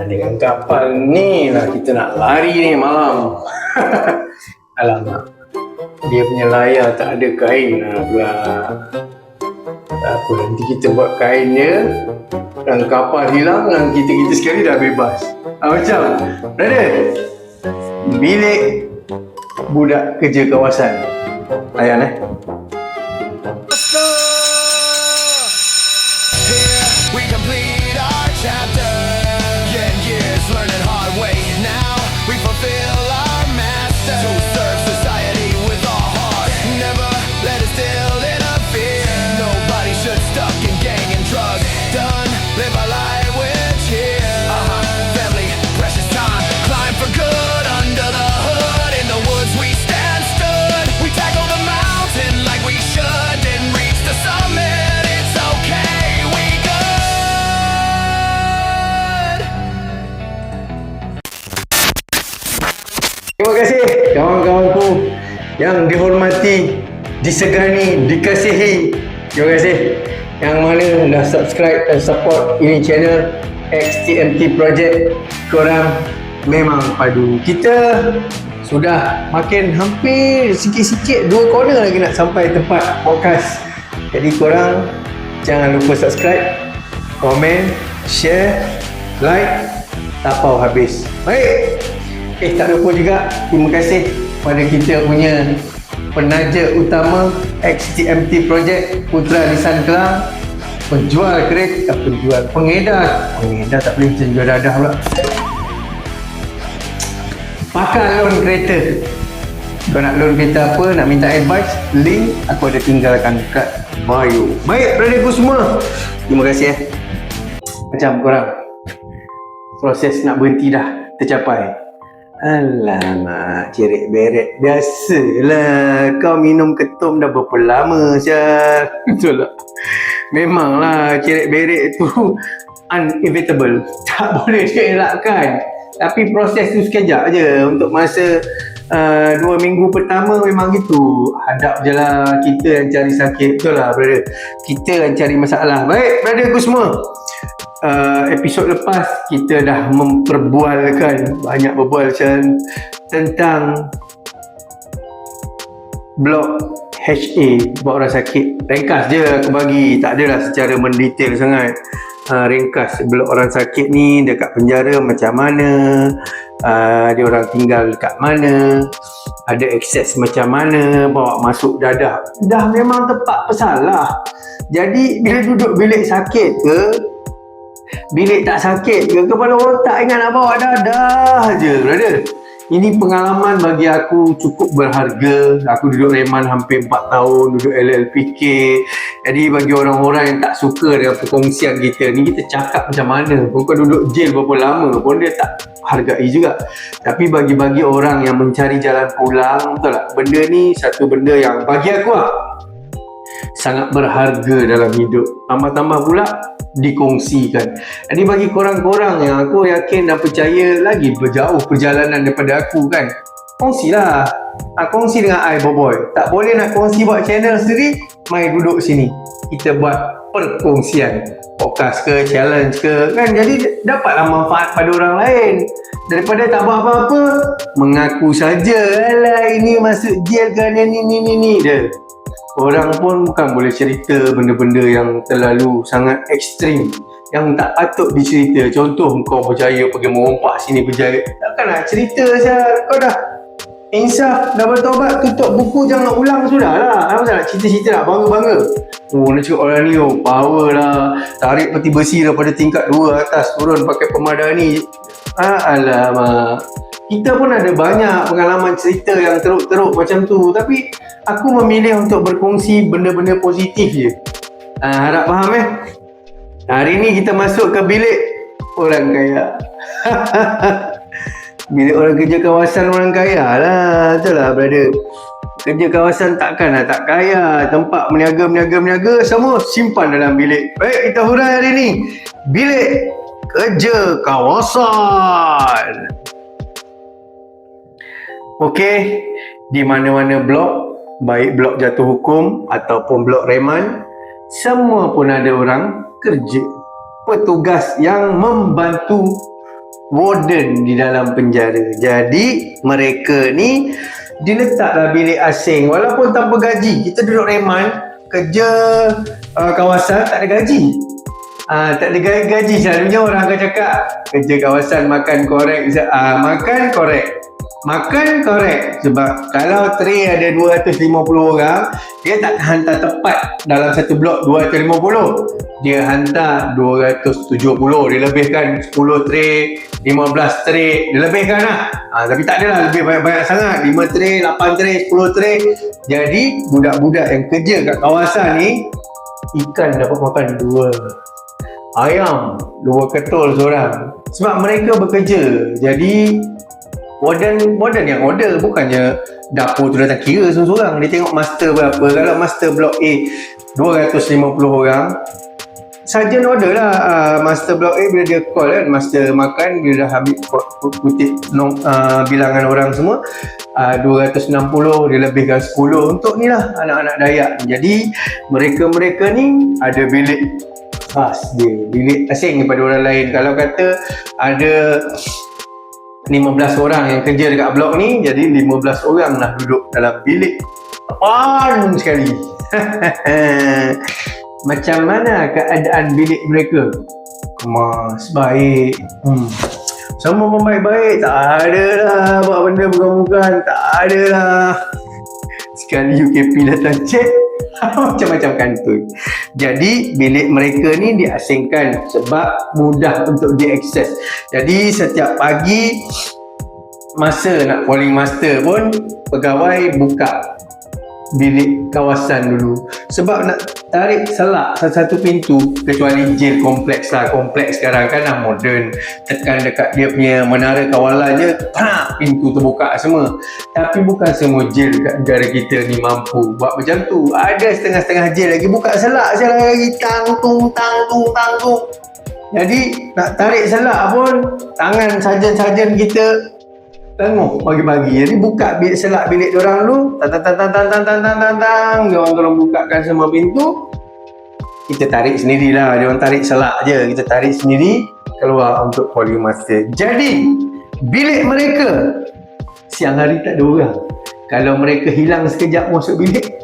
Dengan kapal ni lah kita nak lari ni malam. Alamak, dia punya layar tak ada kain lah pula. Tak apa, nanti kita buat kain dia, dan kapal hilang dan kita sekali dah bebas. Macam, brother, bilik budak kerja kawasan. Layan We complete our chapter. Years learning hard way. Now we fulfill our master to serve society with our heart. Never let it still interfere. Nobody should stuck in gang and drugs. Done, live our life with cheer. Family, precious time. Climb for good under the hood. In the woods we stand stood. We tackle the mountain like we should. Didn't reach the summit. It's okay. We good. Terima kasih kawan-kawanku yang dihormati, disegani, dikasihi. Terima kasih yang mana dah subscribe dan support ini channel XTMT Project. Korang memang padu. Kita sudah makin hampir sikit-sikit 2 corner lagi nak sampai tempat podcast. Jadi korang jangan lupa subscribe, komen, share, like, tapau habis. Baik. Tak lupa juga terima kasih pada kita punya penaja utama XTMT Project Putra Nissan Kelang, pengedar tak boleh macam jual dadah pula, pakar loan kereta. Kau nak loan kereta apa, nak minta advice, link aku ada tinggalkan kat bio. Baik, brotherku semua, terima kasih Macam korang proses nak berhenti dah tercapai. Alamak, cerik beret. Biasalah, kau minum ketum dah berapa lama, Syar? Betul tak? Memanglah, cerik beret tu unevitable. Tak boleh dielakkan. Tapi proses tu sekejap je. Untuk masa 2 minggu pertama memang gitu. Hadap je lah, kita yang cari sakit. Betul lah, brother. Kita yang cari masalah. Baik, brotherku semua. Episod lepas kita dah banyak berbual tentang blok HA buat orang sakit. Ringkas je aku bagi, tak adalah secara mendetail sangat. Ringkas blok orang sakit ni dekat penjara macam mana, dia orang tinggal dekat mana, ada akses macam mana, bawa masuk dah memang tempat pesalah. Jadi bila duduk bilik sakit ke, bilik tak sakit ke, kepala otak ingat nak bawa dadah je, brother. Ini pengalaman bagi aku cukup berharga. Aku duduk reman hampir 4 tahun, duduk LLPK. Jadi bagi orang-orang yang tak suka dengan perkongsian kita ni, kita cakap macam mana pun, kau duduk jail berapa lama pun dia tak hargai juga. Tapi bagi orang yang mencari jalan pulang, betul tak? Benda ni satu benda yang bagi aku sangat berharga dalam hidup. Tambah-tambah pula dikongsikan. Jadi bagi korang-korang yang aku yakin dan percaya lagi berjauh perjalanan daripada aku kan, kongsilah. Kongsi dengan I, boy. Tak boleh nak kongsi buat channel sendiri, mai duduk sini. Kita buat perkongsian. Podcast ke, challenge ke kan. Jadi dapatlah manfaat pada orang lain. Daripada tak buat apa-apa, mengaku saja, alah ini masuk jail kerana ni dia. Orang pun bukan boleh cerita benda-benda yang terlalu sangat ekstrim, yang tak patut dicerita. Contoh, kau percaya pergi merompak sini berjaya. Takkan nak cerita saya. Kau dah insaf, dah bertobat, tutup buku, jangan ulang sudah lah. Apa nak cerita-cerita lah, bangga-bangga. Nak cakap orang ni power lah, tarik peti besi daripada tingkat 2 atas turun pakai pemadani. Alamak, kita pun ada banyak pengalaman cerita yang teruk-teruk macam tu. Tapi aku memilih untuk berkongsi benda-benda positif je. Harap faham Hari ni kita masuk ke bilik orang kaya. Bilik orang kerja kawasan orang kaya lah. Betul lah, brother. Kerja kawasan takkan lah tak kaya. Tempat meniaga semua simpan dalam bilik. Baik, kita hurai hari ni bilik kerja kawasan. Okey, di mana-mana blok, baik blok jatuh hukum ataupun blok reman, semua pun ada orang kerja. apa tugas yang membantu warden di dalam penjara. Jadi mereka ni diletaklah bilik asing walaupun tanpa gaji. Kita duduk reman, kerja kawasan tak ada gaji. Tak ada gaji. Selalunya orang akan cakap kerja kawasan makan korek. Makan korek. Sebab kalau tray ada 250 orang, dia tak hantar tepat dalam satu blok 250. Dia hantar 270. Dia lebihkan 10 tray, 15 tray. Dia lebihkan lah. Tapi tak adalah lebih banyak-banyak sangat. 5 tray, 8 tray, 10 tray. Jadi budak-budak yang kerja kat kawasan ni, ikan dapat makan 2, ayam 2 ketul seorang. Sebab mereka bekerja. Jadi warden yang order, bukannya dapur tu datang kira seorang-seorang. Dia tengok master berapa. Kalau master blok A 250 orang, sarjan order lah. Master blok A bila dia call kan, master makan, bila dah habis kutip bilangan orang semua, 260, dia lebihkan 10 untuk ni lah, anak-anak Dayak. Jadi mereka ni ada bilik khas dia, bilik asing daripada orang lain. Kalau kata ada 15 orang yang kerja dekat blok ni, jadi 15 orang lah duduk dalam bilik depan sekali. Macam mana keadaan bilik mereka? Kemas, baik. Semua pun baik-baik. Tak ada lah buat benda bukan-bukan. Tak ada lah. Sekali UKP datang cek, macam-macam kantoi. Jadi bilik mereka ni diasingkan sebab mudah untuk diakses. Jadi setiap pagi masa nak polling master pun, pegawai buka bilik kawasan dulu. Sebab nak tarik selak satu-satu pintu, kecuali jail kompleks lah. Kompleks sekarang kan dah moden, tekan dekat dia punya menara kawalan je, pintu terbuka semua. Tapi bukan semua jail dekat negara kita ni mampu buat macam tu. Ada setengah-setengah jail lagi buka selak je lagi, tang tung. Jadi nak tarik selak pun tangan sarjan-sarjan kita tengok pagi-pagi. Jadi buka selak bilik diorang dulu, tang, diorang tolong bukakan semua pintu. Kita tarik sendirilah, diorang tarik selak je, kita tarik sendiri keluar untuk polling master. Jadi bilik mereka siang hari tak ada orang. Kalau mereka hilang sekejap masuk bilik,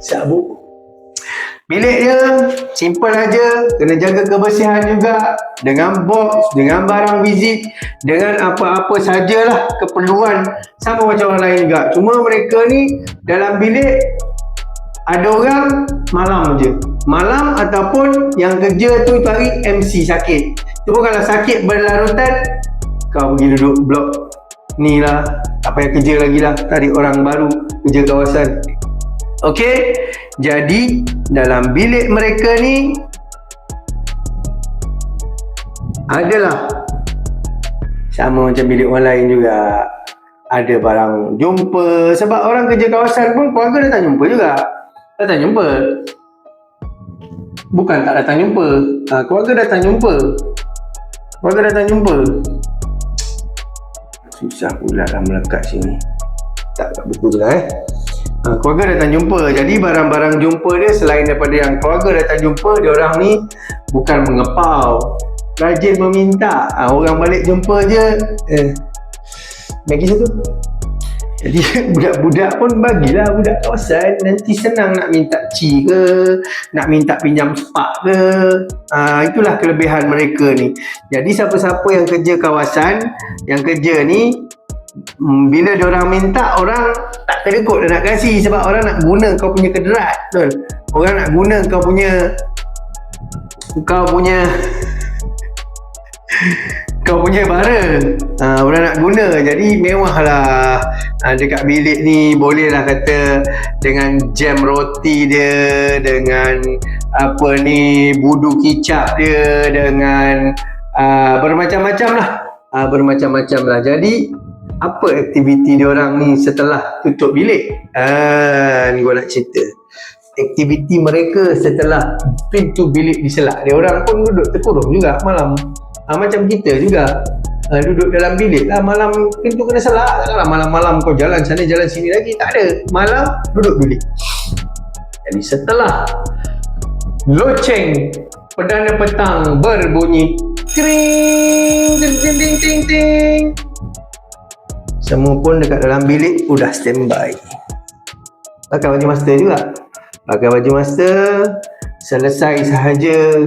sabuk. Bilik dia simple aja, kena jaga kebersihan juga, dengan box, dengan barang visit, dengan apa-apa sajalah keperluan, sama macam orang lain juga. Cuma mereka ni dalam bilik ada orang malam je. Malam ataupun yang kerja tu hari MC sakit. Tu pun kalau sakit berlarutan, kau pergi duduk blok ni lah, tak payah kerja lagi lah, tarik orang baru kerja kawasan. Okey, jadi dalam bilik mereka ni adalah sama macam bilik orang lain juga. Ada barang jumpa, sebab orang kerja kawasan pun keluarga datang jumpa juga. Datang jumpa, bukan tak datang jumpa, keluarga datang jumpa. Keluarga datang jumpa. Susah pula lah melekat sini. Tak buku tu lah keluarga datang jumpa. Jadi barang-barang jumpa dia, selain daripada yang keluarga datang jumpa, dia orang ni bukan mengepau, rajin meminta. Orang balik jumpa je, bagi satu. Jadi budak-budak pun bagilah, budak kawasan. Nanti senang nak minta ci ke, nak minta pinjam spak ke. Itulah kelebihan mereka ni. Jadi siapa-siapa yang kerja kawasan, yang kerja ni, bila diorang minta, orang tak terikut dia nak kasih. Sebab orang nak guna kau punya kederat, betul? Orang nak guna kau punya bara. Orang nak guna. Jadi mewah lah. Dekat bilik ni boleh lah kata, dengan jam roti dia, dengan apa ni, budu kicap dia, dengan bermacam-macam lah. Bermacam-macam lah. Jadi apa aktiviti diorang ni setelah tutup bilik? Ni gua nak cerita. Aktiviti mereka setelah pintu bilik diselak. Dia orang pun duduk terkurung juga malam. Macam kita juga. Duduk dalam bilik lah malam, pintu kena selak. Takkanlah malam-malam kau jalan sana jalan sini lagi. Tak ada. Malam duduk bilik. Jadi setelah loceng Perdana petang berbunyi kring, ting ting ting ting ting. Semua pun dekat dalam bilik udah standby. Pakai baju master juga. Pakai baju master, selesai sahaja.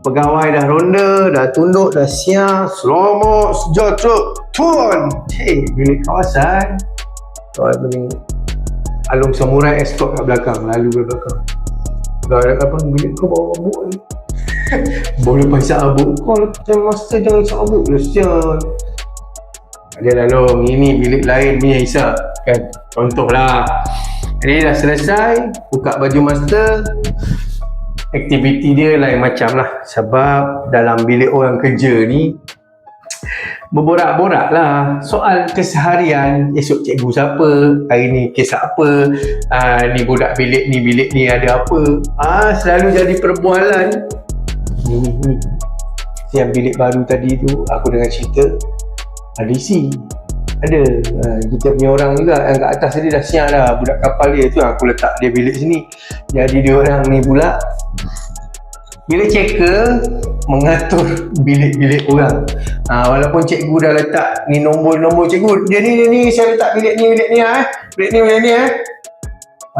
Pegawai dah ronda, dah tunduk, dah siap. Selamat sejahtera tuan. Bilik kawasan. Tuan bening alung samurai escort kat belakang, lalu ke belakang. Pegawai apa, bilik kau bawa abuk ni. Boleh pasal abuk. Kau macam master jangan isap abuk lah, sial. Dia lalu, ini bilik lain punya hisap kan. Contohlah. Jadi dah selesai, buka baju master. Aktiviti dia lain macam lah. Sebab dalam bilik orang kerja ni berborak-borak lah soal keseharian. Esok cikgu siapa, hari ni kes apa, ni budak bilik ni ada apa. Selalu jadi perbualan. Ni yang bilik baru tadi tu aku dengar cerita ada isi. Ada kita punya orang juga yang kat atas tadi dah siap dah, budak kapal dia tu aku letak dia bilik sini. Jadi dia orang ni pula bila checker mengatur bilik-bilik orang. Walaupun cikgu dah letak ni nombor-nombor cikgu, dia ni saya letak bilik ni bilik ni.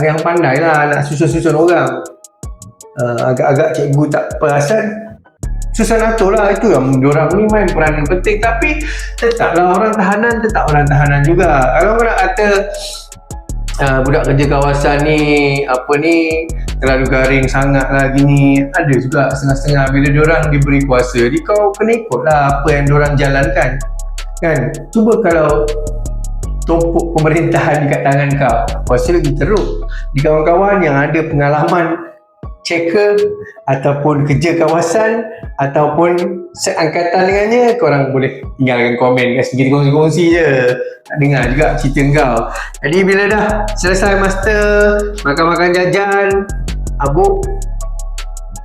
Yang pandai lah nak susun-susun orang. Agak-agak cikgu tak perasan, susah atur lah. Itu yang diorang ni main peranan penting. Tapi tetaplah orang tahanan juga. Kalau nak kata budak kerja kawasan ni terlalu garing sangat lah gini, ada juga setengah-setengah. Bila diorang diberi kuasa, kau kena ikut lah apa yang diorang jalankan kan. Cuba kalau tumpuk pemerintahan dekat tangan kau, kuasa lagi teruk. Di kawan-kawan yang ada pengalaman checker ataupun kerja kawasan ataupun seangkatan dengannya, korang boleh tinggalkan komen kat sini, kongsi-kongsi je. Nak dengar juga cerita kau. Jadi bila dah selesai master, makan-makan jajan, abuk,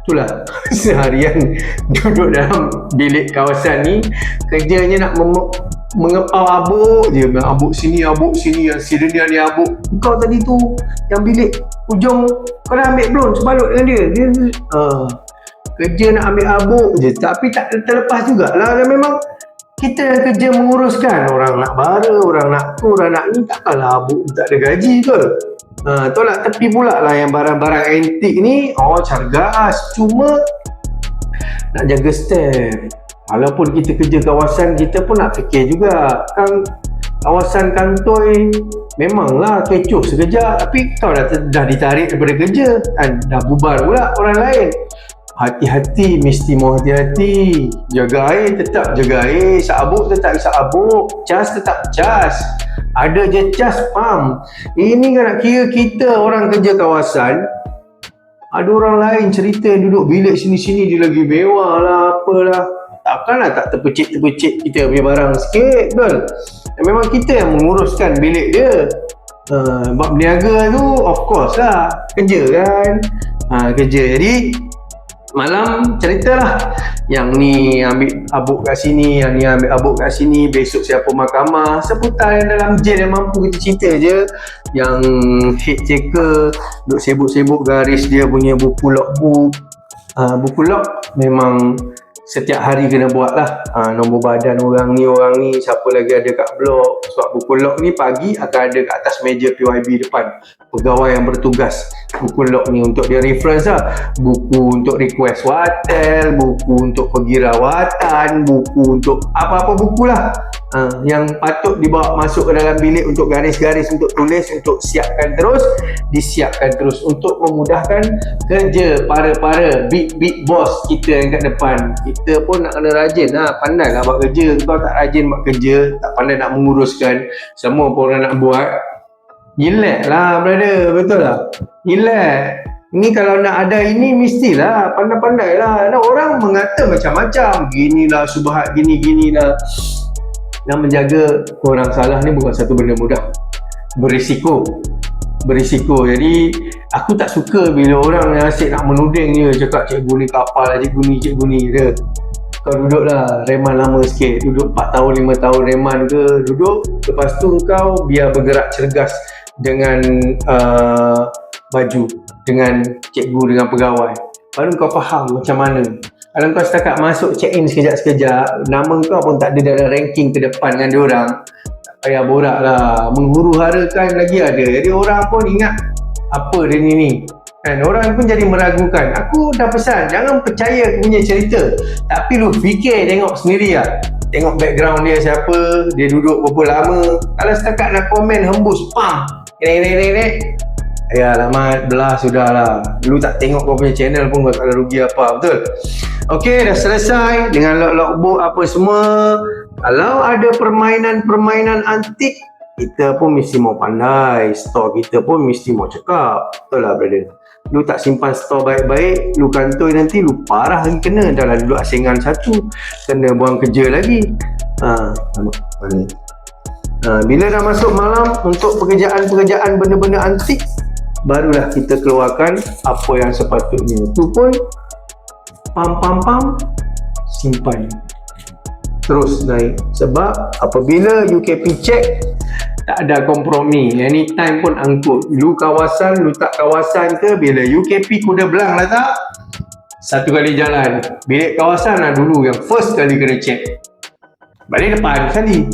itulah seharian duduk dalam bilik kawasan ni. Kerjanya nak mengepau abuk je. Abuk sini, yang sirenia ni abuk. Kau tadi tu yang bilik ujung, kau dah ambil belum sebalut dengan dia? Kerja nak ambil abuk je, tapi tak terlepas jugalah. Dan memang kita yang kerja menguruskan orang nak bara, orang nak tu, orang nak ni, takkanlah abuk tak ada gaji ke? Tolak tepi pula lah yang barang-barang antik ni. Cargas, cuma nak jaga step. Walaupun kita kerja kawasan, kita pun nak fikir juga kan. Kawasan kantoi memanglah kecoh sekejap, tapi kau dah ditarik daripada kerja kan, dah bubar pula orang lain. Hati-hati, mesti mau hati-hati. Jaga air, tetap jaga air. Sabuk tetap sabuk. Cas tetap cas. Ada je cas pump. Ini kan nak kira kita orang kerja kawasan, ada orang lain cerita duduk bilik sini-sini dia lagi mewah lah, apalah. Takkanlah tak terpecik-terpecik kita punya barang sikit, betul? Dan memang kita yang menguruskan bilik dia. Bab berniaga tu of course lah, kerja kan. Kerja. Jadi malam ceritalah, yang ni ambil abuk kat sini, yang ni ambil abuk kat sini, besok siapa mahkamah, seputar yang dalam jail yang mampu kita cerita je. Yang head checker duk sibuk-sibuk garis dia punya buku logbook. Buku log memang setiap hari kena buat lah. Nombor badan orang ni, siapa lagi ada kat blok. Sebab buku log ni pagi akan ada kat atas meja PYB depan, pegawai yang bertugas. Buku log ni untuk dia reference lah. Buku untuk request hotel, buku untuk pergi rawatan, buku untuk apa-apa buku lah. Yang patut dibawa masuk ke dalam bilik untuk garis-garis, untuk tulis, untuk siapkan terus, disiapkan terus untuk memudahkan kerja para big boss kita yang kat depan. Kita pun nak kena rajin lah, pandai lah buat kerja. Kau tak rajin buat kerja, tak pandai nak menguruskan, semua pun orang nak buat, relax lah brother, betul lah, relax. Ni kalau nak ada ini mestilah pandai-pandai lah. Orang mengata macam-macam, ginilah subhat, gini lah. Nak menjaga orang salah ni bukan satu benda mudah, berisiko. Jadi aku tak suka bila orang yang asyik nak menuding je, cakap cikgu ni kapal lah, cikgu ni dia. Kau duduk lah reman lama sikit, duduk 4 tahun 5 tahun reman ke, duduk. Lepas tu kau biar bergerak cergas dengan baju, dengan cikgu, dengan pegawai. baru kau faham macam mana. Kalau kau setakat masuk check in sekejap-sekejap, nama kau pun tak ada dalam ranking ke depan dengan diorang, tak payah borak lah, menghuru-harakan lagi ada. Jadi orang pun ingat apa dia ni kan, orang pun jadi meragukan. Aku dah pesan, jangan percaya aku punya cerita, tapi lu fikir, tengok sendiri lah, tengok background dia siapa, dia duduk berapa lama. Kalau setakat nak komen hembus pam, ya alamat belah sudahlah. Lu tak tengok kau punya channel pun kau tak ada rugi apa, betul? Okey, dah selesai dengan logbook apa semua. Kalau ada permainan antik, kita pun mesti mau pandai, store kita pun mesti mau cakap, betul lah brother. Lu tak simpan store baik-baik, lu kantoi nanti lu parah lagi kena. Dah lah duduk asingan satu, kena buang kerja lagi. Bila dah masuk malam untuk pekerjaan benda-benda antik, barulah kita keluarkan apa yang sepatutnya. Itu pun pam simpan, terus naik. Sebab apabila UKP check, tak ada kompromi, anytime pun angkut. Lu kawasan, lu tak kawasan ke, bila UKP kuda belang lah tak, satu kali jalan, bilik kawasan lah dulu yang first kali kena check. Balik depan sekali,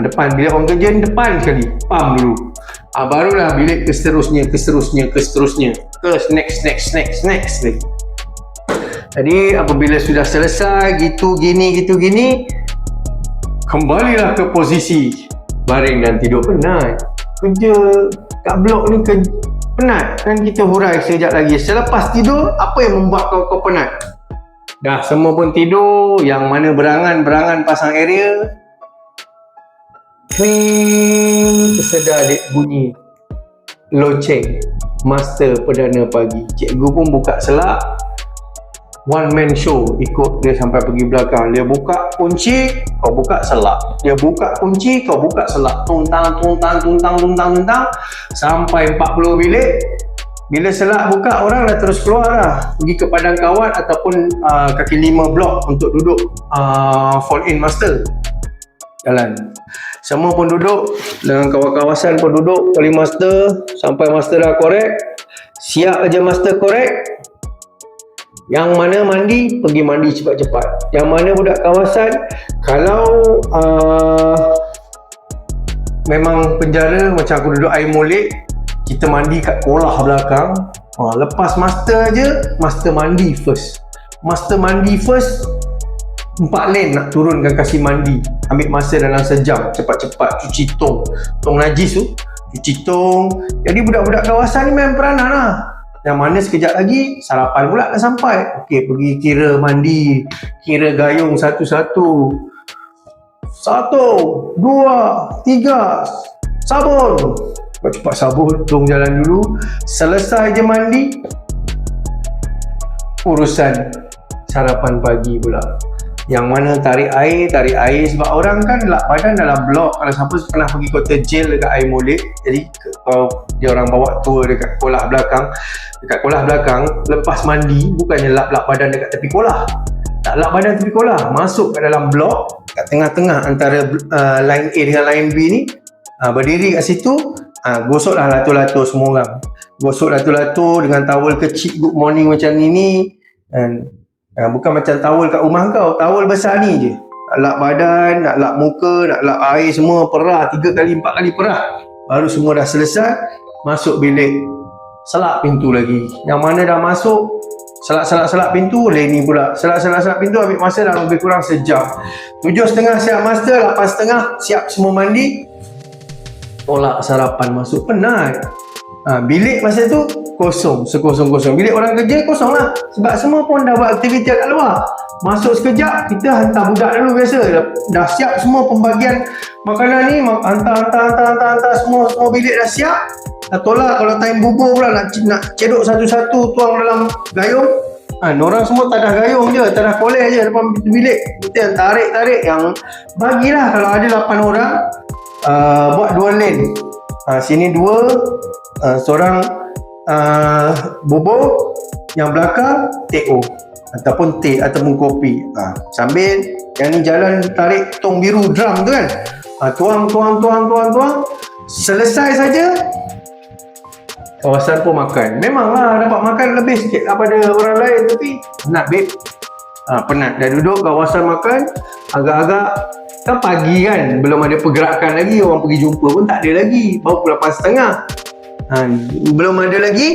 depan bilik orang kerja ni depan sekali, pam dulu. Barulah bilik ke seterusnya, ke next lagi. Jadi apabila sudah selesai gitu gini, kembalilah ke posisi baring dan tidur. Penat kerja kat blok ni, penat kan, kita hurai sekejap lagi. Selepas tidur, apa yang membuat kau penat? Dah semua pun tidur, yang mana berangan pasang area, tersedar adik bunyi loceng master perdana pagi. Cikgu pun buka selak, one man show, ikut dia sampai pergi belakang. Dia buka kunci, kau buka selak. Dia buka kunci, kau buka selak. Tuntang sampai 40 bilik. Bila selak buka, orang dah terus keluar lah, pergi ke padang kawat ataupun kaki 5 blok untuk duduk fall in master. Jalan. Semua pun duduk, dengan kawasan pun duduk kali master, sampai master dah korek. Siap aja master korek. Yang mana mandi, pergi mandi cepat-cepat. Yang mana budak kawasan, kalau memang penjara macam aku duduk air molek, kita mandi kat kolah belakang. Lepas master je, master mandi first. 4 lane nak turunkan kasih mandi. Ambil masa dalam sejam, cepat-cepat cuci tong najis tu, cuci tong. Jadi budak-budak kawasan ni memang peranan lah. Yang mana sekejap lagi sarapan pula dah sampai. Okey, pergi kira mandi, kira gayung satu-satu. 1, 2, 3, sabun. Cepat sabun, tong jalan dulu. Selesai je mandi, urusan sarapan pagi pula. Yang mana tarik air sebab orang kan lap badan dalam blok. Kalau siapa pernah pergi kota jail dekat air molek, jadi kalau dia orang bawa tour dekat kolah belakang, lepas mandi bukannya lap badan dekat tepi kolah, tak lap badan tepi kolah, masuk ke dalam blok kat tengah-tengah antara line A dengan line B ni, berdiri kat situ, gosoklah lato-lato semua orang, gosok lato-lato dengan towel kecil good morning macam ni kan. Bukan macam towel kat rumah kau, towel besar ni je. Nak lap badan, nak lap muka, nak lap air semua, perah 3 kali 4 kali perah. Baru semua dah selesai, masuk bilik. Selak pintu lagi. Yang mana dah masuk, selak pintu, leni pula. Selak pintu, ambil masa dah lebih kurang sejam. 7.30 siap master, 8.30 siap semua mandi. Tolak sarapan masuk, penat. Bilik masa tu kosong, sekosong-kosong. Bilik orang kerja kosong lah, sebab semua pun dah buat aktiviti kat luar. Masuk sekejap, kita hantar budak dulu biasa. Dah siap semua pembagian makanan ni, hantar semua bilik dah siap. Dah tolak, kalau time bubur pula nak cedok satu-satu, tuang dalam gayung. Orang semua tak dah gayung je, tak dah koleh je depan bilik. Kita yang tarik, yang bagilah kalau ada 8 orang, buat 2 lane. Sini 2, seorang bubur, yang belakang TO ataupun teh ataupun kopi. Sambil yang ni jalan tarik tong biru drum tu kan, tuang. Selesai saja, kawasan pun makan. Memanglah dapat makan lebih sikit daripada orang lain, tapi penat babe. Penat. Dah duduk kawasan makan, agak-agak kan pagi kan, belum ada pergerakan lagi, orang pergi jumpa pun tak ada lagi, baru pukul 8.30. Belum ada lagi.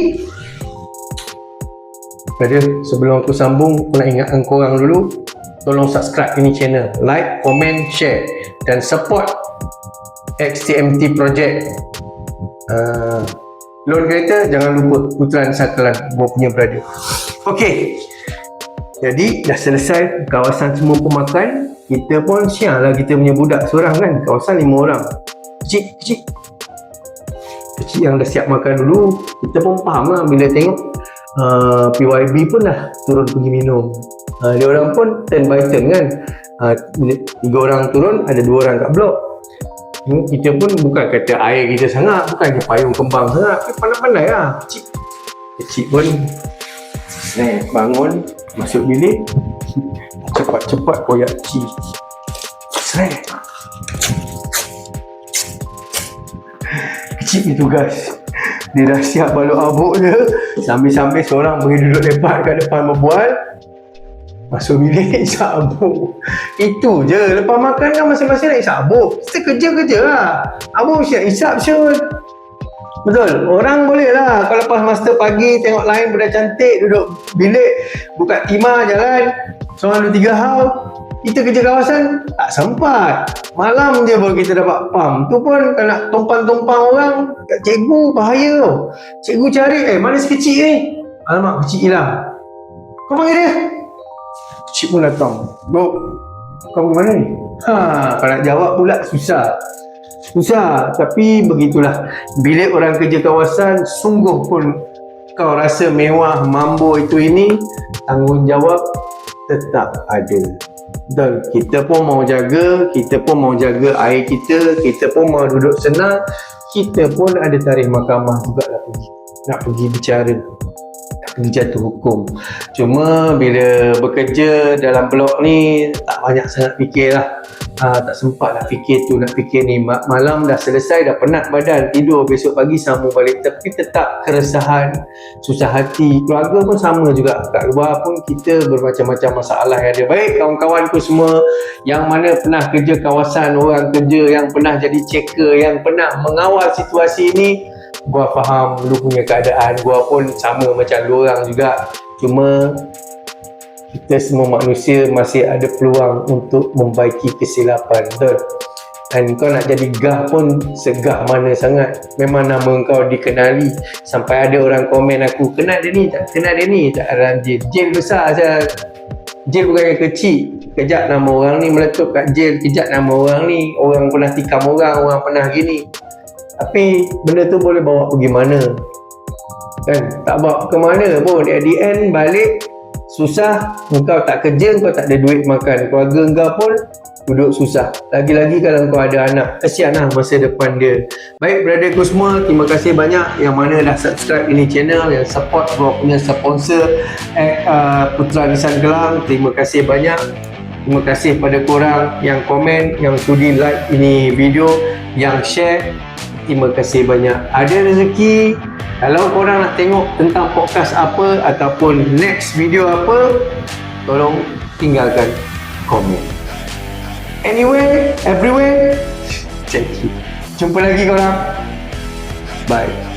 Pada sebelum aku sambung, aku nak ingatkan korang dulu, tolong subscribe ini channel, like, komen, share dan support XTMT Project. Loan kereta jangan lupa, Putran Sakalan, gua punya brother. Okey, jadi dah selesai kawasan semua pemakan. Kita pun siang lah, kita punya budak seorang kan, kawasan 5 orang, kecil yang dah siap makan dulu. Kita pun faham lah bila tengok PYB pun dah turun pergi minum. Dia orang pun turn by turn kan, 3 orang turun, ada 2 orang kat blok. Kita pun bukan kata air kita sangat, bukan payung kembang sangat, tapi pandai-pandai lah. Kecil pun bangun, masuk bilik, cepat-cepat koyak cik. Kecil ni tugas. Dia dah siap balok abuk dia, sambil-sambil seorang pergi duduk lepak kat depan berbual. Masuk bilik isap abuk. Itu je. Lepas makan kan masing-masing nak isap abuk. Kita kerja-kerja lah. Abuk siap isap siut. Betul. Orang boleh lah. Kalau lepas master pagi tengok lain budak cantik duduk bilik, buka timah jalan, seorang 2-3 hal. Kita kerja kawasan tak sempat. Malam je baru kita dapat pam. Tu pun kalau nak tumpang-tumpang orang kat cikgu bahaya tau. Cikgu cari, mana si kecil ni? Alamak, kecil hilang. Kau panggil dia? Cik pun datang. Bro, kau ke mana ni? Kalau nak jawab pula susah, tapi begitulah. Bilik orang kerja kawasan, sungguh pun kau rasa mewah, mambo itu ini, tanggungjawab tetap ada. Dan kita pun mau jaga, air kita pun mau duduk senang, kita pun ada tarikh mahkamah juga nak pergi bicara, pergi jatuh hukum. Cuma bila bekerja dalam blok ni tak banyak sangat fikir lah. Tak sempat nak fikir tu, nak fikir ni. Malam dah selesai, dah penat badan, tidur, besok pagi sambung balik. Tapi tetap keresahan, susah hati. Keluarga pun sama juga. Kat luar pun kita bermacam-macam masalah yang ada. Baik kawan-kawan pun semua yang mana pernah kerja kawasan, orang kerja yang pernah jadi checker, yang pernah mengawal situasi ini, gua faham lu punya keadaan. Gua pun sama macam lu orang juga. Cuma kita semua manusia masih ada peluang untuk membaiki kesilapan, betul? Dan kau nak jadi gah pun segah mana sangat. Memang nama kau dikenali. Sampai ada orang komen aku, kenal dia ni, tak dalam jail. Jail besar saya. Jail bukan yang kecil. Kejap nama orang ni meletup kat jail, kejap nama orang ni, orang pernah tikam orang pernah gini. Tapi benda tu boleh bawa pergi mana? Kan? Tak bawa ke mana pun. At the end balik susah, engkau tak kerja, engkau tak ada duit makan, keluarga engkau pun duduk susah. Lagi-lagi kalau engkau ada anak, kesian lah masa depan dia. Baik brotherku semua, terima kasih banyak yang mana dah subscribe ini channel, yang support gua punya sponsor Putran Sakalan. Terima kasih banyak. Terima kasih pada korang yang komen, yang sudi like ini video, yang share. Terima kasih banyak. Ada rezeki. Kalau korang nak tengok tentang podcast apa ataupun next video apa, tolong tinggalkan komen. Anyway, everywhere, thank you. Jumpa lagi korang. Bye.